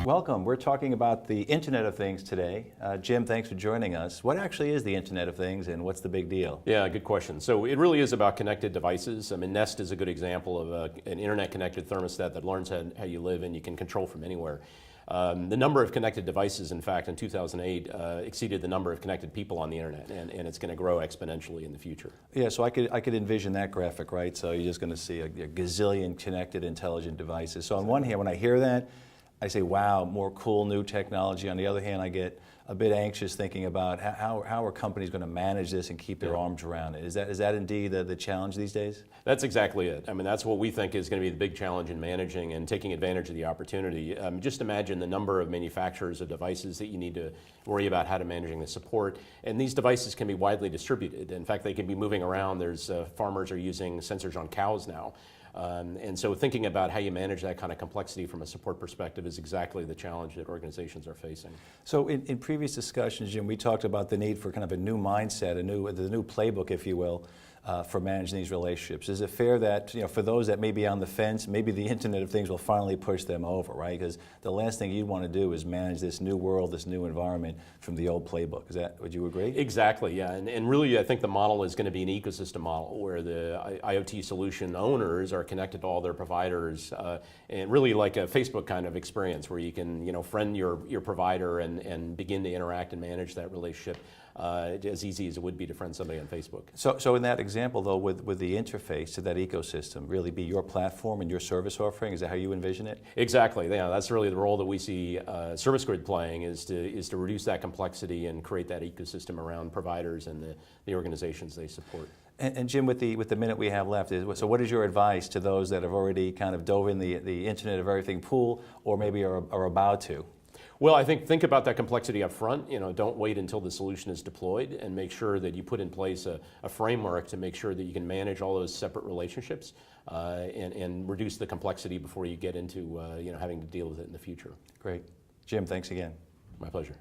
Welcome. We're talking about the Internet of Things today. Jim, thanks for joining us. What actually is the Internet of Things and what's the big deal? Yeah, good question. So it really is about connected devices. I mean, Nest is a good example of an internet-connected thermostat that learns how you live and you can control from anywhere. The number of connected devices, in fact, in 2008 exceeded the number of connected people on the internet, and it's going to grow exponentially in the future. Yeah, so I could envision that graphic, right? So you're just going to see a gazillion connected intelligent devices. So on one hand, when I hear that, I say, wow, more cool new technology. On the other hand, I get a bit anxious thinking about how are companies going to manage this and keep their arms around it. Is that indeed the challenge these days? That's exactly it. I mean, that's what we think is going to be the big challenge in managing and taking advantage of the opportunity. Just imagine the number of manufacturers of devices that you need to worry about how to managing the support. And these devices can be widely distributed. In fact, they can be moving around. There's farmers are using sensors on cows now. And so thinking about how you manage that kind of complexity from a support perspective is exactly the challenge that organizations are facing. So in previous discussions, Jim, we talked about the need for kind of a new mindset, the new playbook, if you will, for managing these relationships. Is it fair that, for those that may be on the fence, maybe the Internet of Things will finally push them over, right? Because the last thing you'd want to do is manage this new world, this new environment from the old playbook. Would you agree? Exactly, yeah. And really, I think the model is going to be an ecosystem model where the IoT solution owners are connected to all their providers, and really like a Facebook kind of experience where you can, friend your provider and begin to interact and manage that relationship as easy as it would be to friend somebody on Facebook. So in that example, though, with the interface to that ecosystem, really be your platform and your service offering, is that how you envision it? Exactly, yeah, that's really the role that we see ServiceGrid playing, is to reduce that complexity and create that ecosystem around providers and the organizations they support. And Jim, with the minute we have left, so what is your advice to those that have already kind of dove in the Internet of Everything pool, or maybe are about to? Well, I think about that complexity up front. Don't wait until the solution is deployed, and make sure that you put in place a framework to make sure that you can manage all those separate relationships and reduce the complexity before you get into having to deal with it in the future. Great. Jim, thanks again. My pleasure.